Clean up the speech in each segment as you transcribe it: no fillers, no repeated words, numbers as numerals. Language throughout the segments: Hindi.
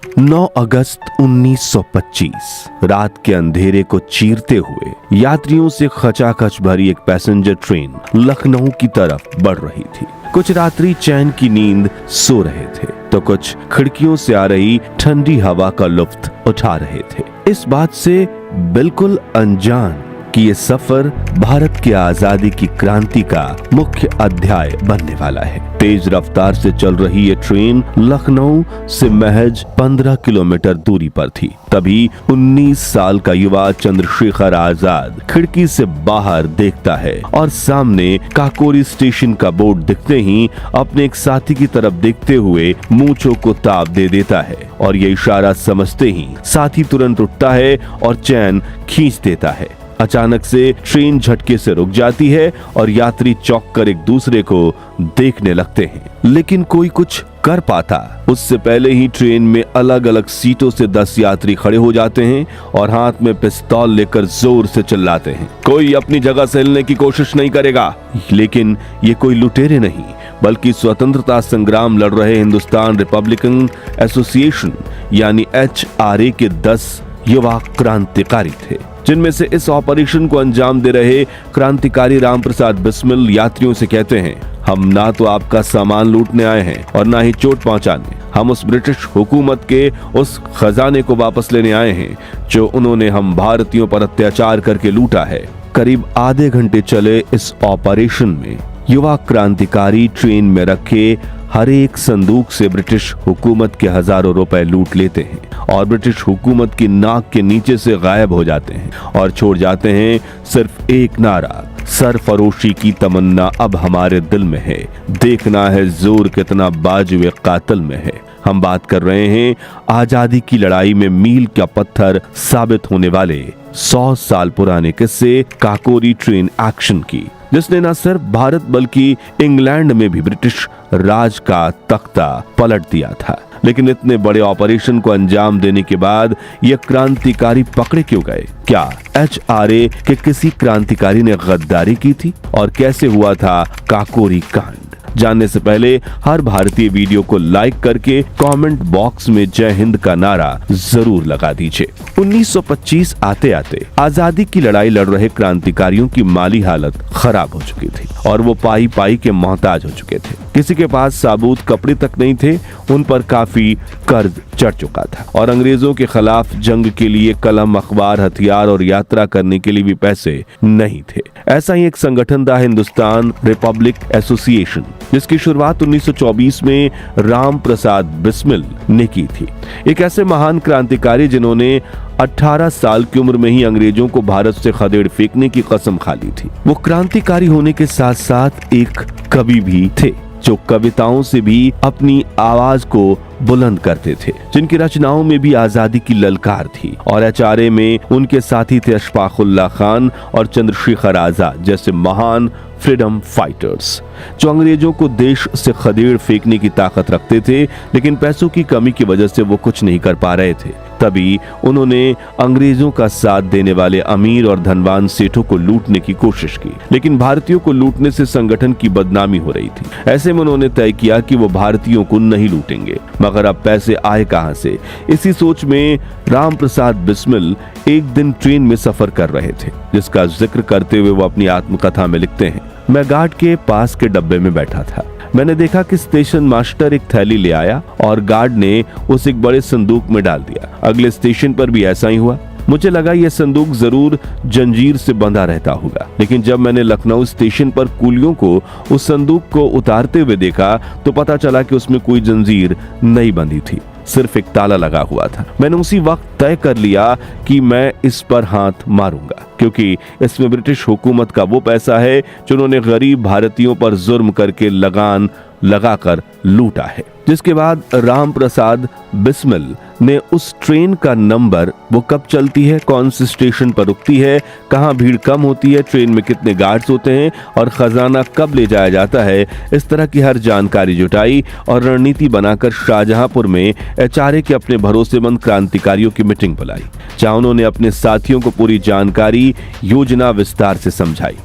9 अगस्त 1925 रात के अंधेरे को चीरते हुए यात्रियों से खचाखच भरी एक पैसेंजर ट्रेन लखनऊ की तरफ बढ़ रही थी। कुछ यात्री चैन की नींद सो रहे थे तो कुछ खिड़कियों से आ रही ठंडी हवा का लुत्फ उठा रहे थे, इस बात से बिल्कुल अनजान कि ये सफर भारत की आजादी की क्रांति का मुख्य अध्याय बनने वाला है। तेज रफ्तार से चल रही ये ट्रेन लखनऊ से महज 15 किलोमीटर दूरी पर थी। तभी 19 साल का युवा चंद्रशेखर आजाद खिड़की से बाहर देखता है और सामने काकोरी स्टेशन का बोर्ड दिखते ही अपने एक साथी की तरफ देखते हुए मूंछों को ताप दे देता है और ये इशारा समझते ही साथी तुरंत उठता है और चैन खींच देता है। अचानक से ट्रेन झटके से रुक जाती है और यात्री चौंक कर एक दूसरे को देखने लगते हैं, लेकिन कोई कुछ कर पाता उससे पहले ही ट्रेन में अलग अलग सीटों से 10 यात्री खड़े हो जाते हैं और हाथ में पिस्तौल लेकर जोर से चिल्लाते हैं, कोई अपनी जगह से हिलने की कोशिश नहीं करेगा। लेकिन ये कोई लुटेरे नहीं बल्कि स्वतंत्रता संग्राम लड़ रहे हिंदुस्तान रिपब्लिकन एसोसिएशन यानी HRA के 10 युवा क्रांतिकारी थे, जिनमें से इस ऑपरेशन को अंजाम दे रहे क्रांतिकारी राम प्रसाद बिस्मिल यात्रियों से कहते हैं, हम ना तो आपका सामान लूटने आए हैं और ना ही चोट पहुंचाने, हम उस ब्रिटिश हुकूमत के उस खजाने को वापस लेने आए हैं जो उन्होंने हम भारतीयों पर अत्याचार करके लूटा है। करीब आधे घंटे चले इस ऑपरेशन में युवा क्रांतिकारी ट्रेन में रखे हर एक संदूक से ब्रिटिश हुकूमत के हजारों रुपए लूट लेते हैं और ब्रिटिश हुकूमत की नाक के नीचे से गायब हो जाते हैं और छोड़ जाते हैं सिर्फ एक नारा, सरफरोशी की तमन्ना अब हमारे दिल में है, देखना है जोर कितना बाजुए कातिल में है। हम बात कर रहे हैं आजादी की लड़ाई में मील का पत्थर साबित होने वाले 100 साल पुराने किस्से काकोरी ट्रेन एक्शन की, जिसने न सिर्फ भारत बल्कि इंग्लैंड में भी ब्रिटिश राज का तख्ता पलट दिया था। लेकिन इतने बड़े ऑपरेशन को अंजाम देने के बाद ये क्रांतिकारी पकड़े क्यों गए? क्या HRA के किसी क्रांतिकारी ने गद्दारी की थी? और कैसे हुआ था काकोरी कांड? जानने से पहले हर भारतीय वीडियो को लाइक करके कमेंट बॉक्स में जय हिंद का नारा जरूर लगा दीजिए। 1925 आते आते आजादी की लड़ाई लड़ रहे क्रांतिकारियों की माली हालत खराब हो चुकी थी और वो पाई पाई के मोहताज हो चुके थे। किसी के पास साबुत कपड़े तक नहीं थे, उन पर काफी कर्ज चढ़ चुका था और अंग्रेजों के खिलाफ जंग के लिए कलम, अखबार, हथियार और यात्रा करने के लिए भी पैसे नहीं थे। ऐसा ही एक संगठन था हिंदुस्तान रिपब्लिक एसोसिएशन, जिसकी शुरुआत 1924 में राम प्रसाद बिस्मिल ने की थी। एक ऐसे महान क्रांतिकारी जिन्होंने 18 साल की उम्र में ही अंग्रेजों को भारत से खदेड़ फेंकने की कसम खा ली थी। वो क्रांतिकारी होने के साथ साथ एक कवि भी थे जो कविताओं से भी अपनी आवाज को बुलंद करते थे, जिनकी रचनाओं में भी आजादी की ललकार थी। और HRA में उनके साथी थे अशफाक उल्लाह खान और चंद्रशेखर आजाद जैसे महान फ्रीडम फाइटर्स, जो अंग्रेजों को देश से खदेड़ फेंकने की ताकत रखते थे, लेकिन पैसों की कमी की वजह से वो कुछ नहीं कर पा रहे थे। तभी उन्होंने अंग्रेजों का साथ देने वाले अमीर और धनवान सेठों को लूटने की कोशिश की, लेकिन भारतीयों को लूटने से संगठन की बदनामी हो रही थी। ऐसे में उन्होंने तय किया कि वो भारतीयों को नहीं लूटेंगे, मगर अब पैसे आए कहां से? इसी सोच में राम प्रसाद बिस्मिल एक दिन ट्रेन में सफर कर रहे थे, जिसका जिक्र करते हुए वो अपनी आत्मकथा में लिखते हैं, मैं गार्ड के पास के डब्बे में बैठा था। मैंने देखा कि स्टेशन मास्टर एक थैली ले आया और गार्ड ने उसे एक बड़े संदूक में डाल दिया। अगले स्टेशन पर भी ऐसा ही हुआ। मुझे लगा यह संदूक जरूर जंजीर से बंधा रहता होगा, लेकिन जब मैंने लखनऊ स्टेशन पर कुलियों को उस संदूक को उतारते हुए देखा तो पता चला कि उसमें कोई जंजीर नहीं बंधी थी, सिर्फ एक ताला लगा हुआ था। मैंने उसी वक्त तय कर लिया कि मैं इस पर हाथ मारूंगा, क्योंकि इसमें ब्रिटिश हुकूमत का वो पैसा है जो उन्होंने गरीब भारतीयों पर जुर्म करके लगान लगाकर लूटा है। जिसके बाद राम प्रसाद बिस्मिल ने उस ट्रेन का नंबर, वो कब चलती है, कौन से स्टेशन पर रुकती है, कहां भीड़ कम होती है, ट्रेन में कितने गार्ड्स होते हैं और खजाना कब ले जाया जाता है, इस तरह की हर जानकारी जुटाई और रणनीति बनाकर शाहजहांपुर में HRA के अपने भरोसेमंद क्रांतिकारियों की मीटिंग बुलाई, जहां उन्होंने अपने साथियों को पूरी जानकारी योजना विस्तार से समझाई।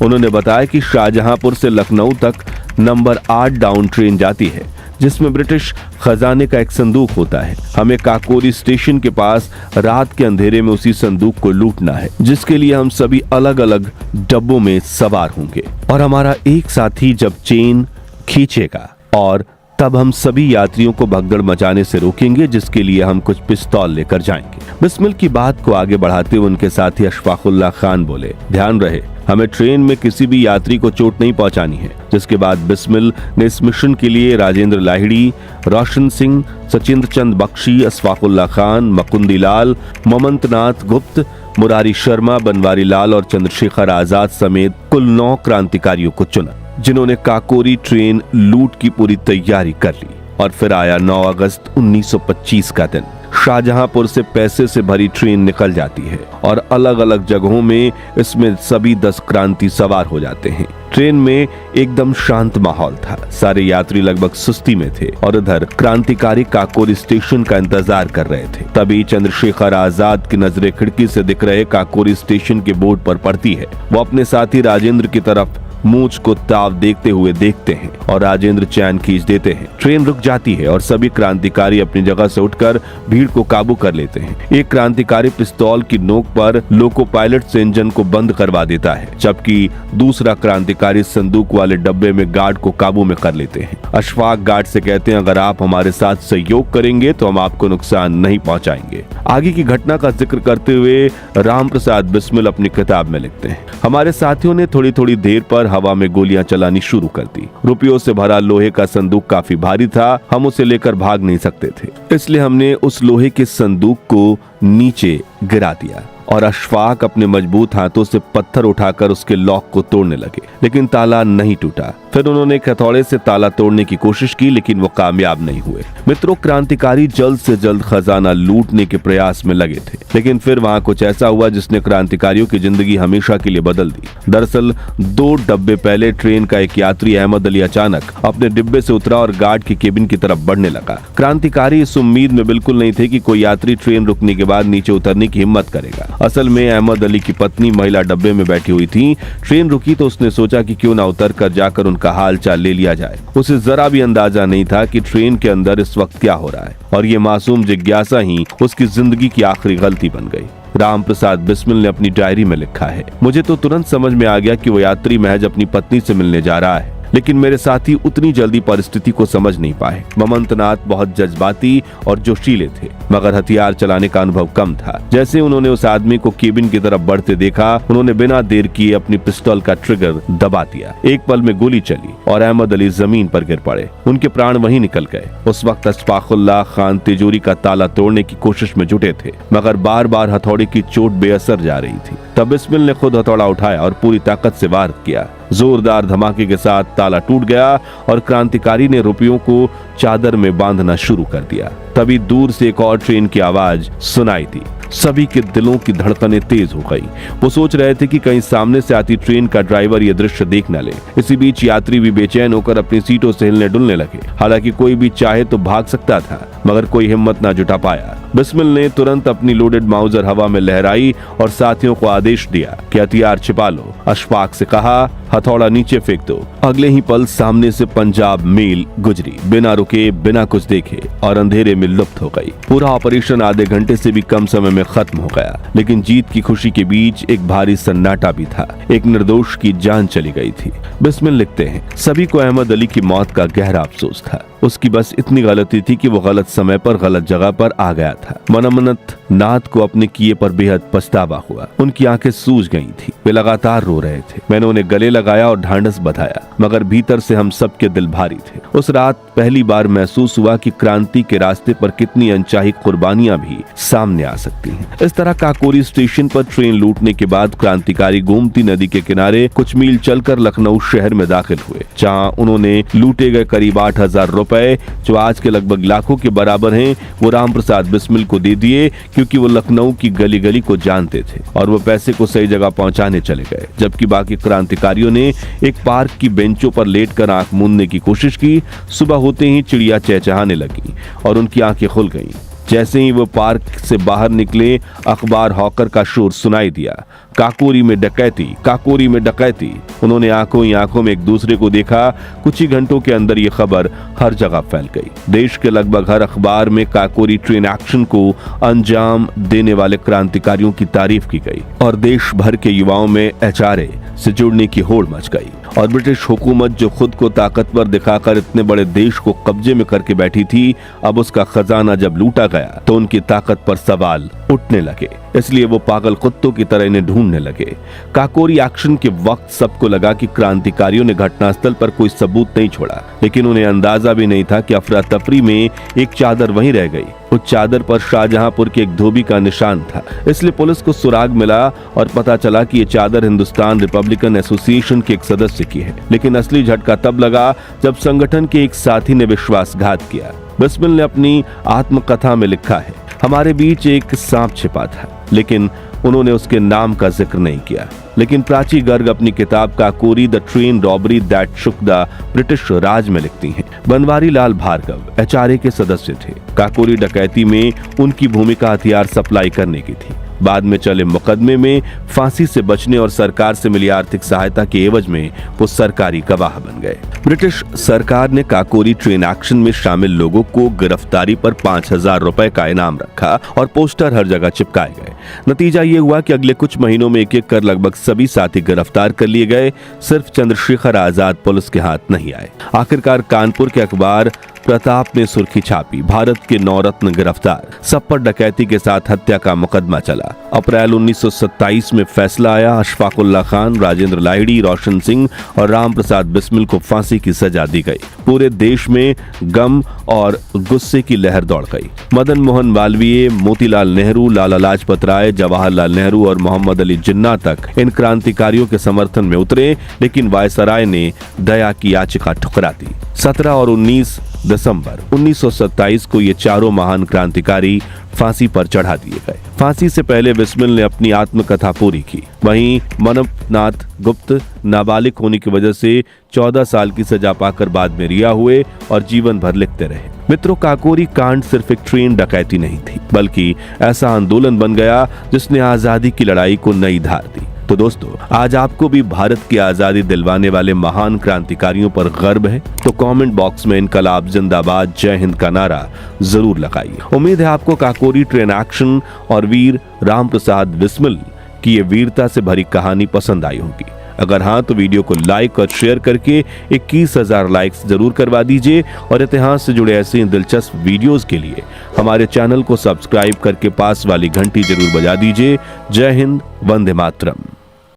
उन्होंने बताया कि शाहजहांपुर से लखनऊ तक नंबर 8 डाउन ट्रेन जाती है, जिसमें ब्रिटिश खजाने का एक संदूक होता है। हमें काकोरी स्टेशन के पास रात के अंधेरे में उसी संदूक को लूटना है, जिसके लिए हम सभी अलग अलग डब्बों में सवार होंगे और हमारा एक साथी जब चेन खींचेगा और तब हम सभी यात्रियों को भगदड़ मचाने से रोकेंगे, जिसके लिए हम कुछ पिस्तौल लेकर जाएंगे। बिस्मिल की बात को आगे बढ़ाते हुए उनके साथी अशफाकुल्लाह खान बोले, ध्यान रहे हमें ट्रेन में किसी भी यात्री को चोट नहीं पहुंचानी है। जिसके बाद बिस्मिल ने इस मिशन के लिए राजेंद्र लाहिड़ी, रोशन सिंह, सचिंद्र चंद बख्शी, अशफाकुल्लाह खान, मकुंदी लाल, ममंतनाथ गुप्त, मुरारी शर्मा, बनवारी लाल और चंद्रशेखर आजाद समेत कुल 9 क्रांतिकारियों को चुना, जिन्होंने काकोरी ट्रेन लूट की पूरी तैयारी कर ली। और फिर आया 9 अगस्त 1925 का दिन। शाहजहांपुर से पैसे से भरी ट्रेन निकल जाती है और अलग अलग जगहों में इसमें सभी 10 क्रांति सवार हो जाते हैं। ट्रेन में एकदम शांत माहौल था, सारे यात्री लगभग सुस्ती में थे और इधर क्रांतिकारी काकोरी स्टेशन का इंतजार कर रहे थे। तभी चंद्रशेखर आजाद की नजरें खिड़की से दिख रहे काकोरी स्टेशन के बोर्ड पर पड़ती है। वो अपने साथी राजेंद्र की तरफ मूंछ को ताव देखते हुए देखते हैं और राजेंद्र चैन खींच देते हैं। ट्रेन रुक जाती है और सभी क्रांतिकारी अपनी जगह से उठकर भीड़ को काबू कर लेते हैं। एक क्रांतिकारी पिस्तौल की नोक पर लोको पायलट से इंजन को बंद करवा देता है, जबकि दूसरा क्रांतिकारी संदूक वाले डब्बे में गार्ड को काबू में कर लेते हैं। अशफाक गार्ड से कहते हैं, अगर आप हमारे साथ सहयोग करेंगे तो हम आपको नुकसान नहीं पहुंचाएंगे। आगे की घटना का जिक्र करते हुए राम प्रसाद बिस्मिल अपनी किताब में लिखते हैं, हमारे साथियों ने थोड़ी थोड़ी देर पर हवा में गोलियां चलानी शुरू कर दी। रुपयों से भरा लोहे का संदूक काफी भारी था, हम उसे लेकर भाग नहीं सकते थे, इसलिए हमने उस लोहे के संदूक को नीचे गिरा दिया और अशफाक अपने मजबूत हाथों से पत्थर उठाकर उसके लॉक को तोड़ने लगे, लेकिन ताला नहीं टूटा। फिर उन्होंने हथौड़े से ताला तोड़ने की कोशिश की, लेकिन वो कामयाब नहीं हुए। मित्रों, क्रांतिकारी जल्द से जल्द खजाना लूटने के प्रयास में लगे थे, लेकिन फिर वहाँ कुछ ऐसा हुआ जिसने क्रांतिकारियों की जिंदगी हमेशा के लिए बदल दी। दरअसल 2 डब्बे पहले ट्रेन का एक यात्री अहमद अली अचानक अपने डिब्बे से उतरा और गार्ड की केबिन की तरफ बढ़ने लगा। क्रांतिकारी इस उम्मीद में बिल्कुल नहीं थे कि कोई यात्री ट्रेन रुकने के बाद नीचे उतरने की हिम्मत करेगा। असल में अहमद अली की पत्नी महिला डब्बे में बैठी हुई थी। ट्रेन रुकी तो उसने सोचा कि क्यों ना उतर कर जाकर उनका हाल चाल ले लिया जाए। उसे जरा भी अंदाजा नहीं था कि ट्रेन के अंदर इस वक्त क्या हो रहा है, और ये मासूम जिज्ञासा ही उसकी जिंदगी की आखिरी गलती बन गई। राम प्रसाद बिस्मिल ने अपनी डायरी में लिखा है, मुझे तो तुरंत समझ में आ गया कि वो यात्री महज अपनी पत्नी से मिलने जा रहा है, लेकिन मेरे साथी उतनी जल्दी परिस्थिति को समझ नहीं पाए। ममंतनाथ बहुत जज्बाती और जोशीले थे, मगर हथियार चलाने का अनुभव कम था। जैसे उन्होंने उस आदमी को केबिन की तरफ बढ़ते देखा, उन्होंने बिना देर किए अपनी पिस्तौल का ट्रिगर दबा दिया। एक पल में गोली चली और अहमद अली जमीन पर गिर पड़े। उनके प्राण वहीं निकल गए। उस वक्त अशफाकुल्लाह खान तिजोरी का ताला तोड़ने की कोशिश में जुटे थे, मगर बार बार हथौड़े की चोट बेअसर जा रही थी। तब बिस्मिल ने खुद हथौड़ा उठाया और पूरी ताकत से वार किया। जोरदार धमाके के साथ ताला टूट गया और क्रांतिकारी ने रुपयों को चादर में बांधना शुरू कर दिया। तभी दूर से एक और ट्रेन की आवाज सुनाई दी। सभी के दिलों की धड़कनें तेज हो गई। वो सोच रहे थे कि कहीं सामने से आती ट्रेन का ड्राइवर ये दृश्य देख न ले। इसी बीच यात्री भी बेचैन होकर अपनी सीटों से हिलने डुलने लगे। हालांकि कोई भी चाहे तो भाग सकता था, मगर कोई हिम्मत ना जुटा पाया। बिस्मिल ने तुरंत अपनी लोडेड माउजर हवा में लहराई और साथियों को आदेश दिया कि हथियार छिपा लो। अशफाक से कहा, हथौड़ा नीचे फेंक दो। अगले ही पल सामने से पंजाब मेल गुजरी, बिना रुके बिना कुछ देखे, और अंधेरे में लुप्त हो गई। पूरा ऑपरेशन आधे घंटे से भी कम समय में खत्म हो गया, लेकिन जीत की खुशी के बीच एक भारी सन्नाटा भी था। एक निर्दोष की जान चली गई थी। बिस्मिल लिखते हैं, सभी को अहमद अली की मौत का गहरा अफसोस था। उसकी बस इतनी गलती थी कि वो गलत समय पर गलत जगह पर आ गया था। मनमनत नाथ को अपने किए पर बेहद पछतावा हुआ। उनकी आंखें सूज गई थी, वे लगातार रो रहे थे। मैंने उन्हें गले लगाया और ढांढस बधाया, मगर भीतर से हम सबके दिल भारी थे। उस रात पहली बार महसूस हुआ कि क्रांति के रास्ते पर कितनी अनचाही कुर्बानियां भी सामने आ सकती हैं। इस तरह काकोरी स्टेशन पर ट्रेन लूटने के बाद क्रांतिकारी गोमती नदी के किनारे कुछ मील चलकर लखनऊ शहर में दाखिल हुए, जहां उन्होंने लूटे गए करीब 8,000 रुपए, जो आज के लगभग लाखों के बराबर हैं, वो राम प्रसाद बिस्मिल को दे दिए, क्योंकि वो लखनऊ की गली गली को जानते थे और वो पैसे को सही जगह पहुंचाने चले गए। जबकि बाकी क्रांतिकारियों ने एक पार्क की बेंचों पर लेटकर आंख मूंदने की कोशिश की। सुबह होते ही चिड़िया चहचहाने लगी और उनकी आंखें खुल गईं। जैसे ही वो पार्क से बाहर निकले, अखबार हॉकर का शोर सुनाई दिया। काकोरी में डकैती, काकोरी में डकैती। उन्होंने आंखों ही आंखों में एक दूसरे को देखा। कुछ ही घंटों के अंदर ये खबर हर जगह फैल गई। देश के लगभग हर अखबार में काकोरी ट्रेन एक्शन को अंजाम देने वाले क्रांतिकारियों की तारीफ की गई और देश भर के युवाओं में HRA से जुड़ने की होड़ मच गई। और ब्रिटिश हुकूमत जो खुद को ताकतवर दिखाकर इतने बड़े देश को कब्जे में करके बैठी थी, अब उसका खजाना जब लूटा गया तो उनकी ताकत पर सवाल उठने लगे। इसलिए वो पागल कुत्तों की तरह इन्हें ढूंढने लगे। काकोरी एक्शन के वक्त सबको लगा कि क्रांतिकारियों ने घटनास्थल पर कोई सबूत नहीं छोड़ा, लेकिन उन्हें अंदाजा भी नहीं था कि अफरा तफरी में एक चादर वहीं रह गई। उस चादर पर शाहजहांपुर के एक धोबी का निशान था। इसलिए पुलिस को सुराग मिला और पता चला कि ये चादर हिंदुस्तान रिपब्लिकन एसोसिएशन के एक सदस्य की है। लेकिन असली झटका तब लगा जब संगठन के एक साथी ने विश्वासघात किया। बिस्मिल ने अपनी आत्मकथा में लिखा है, हमारे बीच एक सांप छिपा था, लेकिन उन्होंने उसके नाम का जिक्र नहीं किया। लेकिन प्राची गर्ग अपनी किताब Kakori the train robbery that shook the British Raj में लिखती हैं, बनवारी लाल भार्गव HRA के सदस्य थे। काकोरी डकैती में उनकी भूमिका हथियार सप्लाई करने की थी। बाद में चले मुकदमे में फांसी से बचने और सरकार से मिली आर्थिक सहायता के एवज में वो सरकारी गवाह बन गए। ब्रिटिश सरकार ने काकोरी ट्रेन एक्शन में शामिल लोगों को गिरफ्तारी पर 5,000 रुपए का इनाम रखा और पोस्टर हर जगह चिपकाए गए। नतीजा ये हुआ कि अगले कुछ महीनों में एक-एक कर लगभग सभी साथी गिरफ्तार कर लिए गए। सिर्फ चंद्रशेखर आजाद पुलिस के हाथ नहीं आए। आखिरकार कानपुर के अखबार प्रताप ने सुर्खी छापी, भारत के 9 रत्न गिरफ्तार। सब पर डकैती के साथ हत्या का मुकदमा चला। अप्रैल 1927 में फैसला आया। अशफाकुल्ला खान, राजेंद्र लाहिड़ी, रोशन सिंह और राम प्रसाद बिस्मिल को फांसी की सजा दी गई। पूरे देश में गम और गुस्से की लहर दौड़ गई। मदन मोहन मालवीय, मोतीलाल नेहरू, लाला लाजपत राय, जवाहरलाल नेहरू और मोहम्मद अली जिन्ना तक इन क्रांतिकारियों के समर्थन में उतरे, लेकिन वायसराय ने दया की याचिका ठुकरा दी। 17 और 19 दिसंबर 1927 को ये चारों महान क्रांतिकारी फांसी पर चढ़ा दिए गए। फांसी से पहले बिस्मिल ने अपनी आत्मकथा पूरी की। वहीं मनपनाथ गुप्त नाबालिग होने की वजह से 14 साल की सजा पाकर बाद में रिहा हुए और जीवन भर लिखते रहे। मित्रों, काकोरी कांड सिर्फ एक ट्रेन डकैती नहीं थी, बल्कि ऐसा आंदोलन बन गया जिसने आजादी की लड़ाई को नई धार दी। तो दोस्तों, आज आपको भी भारत की आजादी दिलवाने वाले महान क्रांतिकारियों पर गर्व है? तो कमेंट बॉक्स में इनकलाब जिंदाबाद, जय हिंद का नारा जरूर लगाइए। उम्मीद है आपको काकोरी ट्रेन एक्शन और वीर राम प्रसाद बिस्मिल की ये वीरता से भरी कहानी पसंद आई होगी। अगर हाँ, तो वीडियो को लाइक और शेयर करके 21,000 लाइक्स जरूर करवा दीजिए और इतिहास से जुड़े ऐसे दिलचस्प वीडियोस के लिए हमारे चैनल को सब्सक्राइब करके पास वाली घंटी जरूर बजा दीजिए। जय हिंद, वंदे मातरम।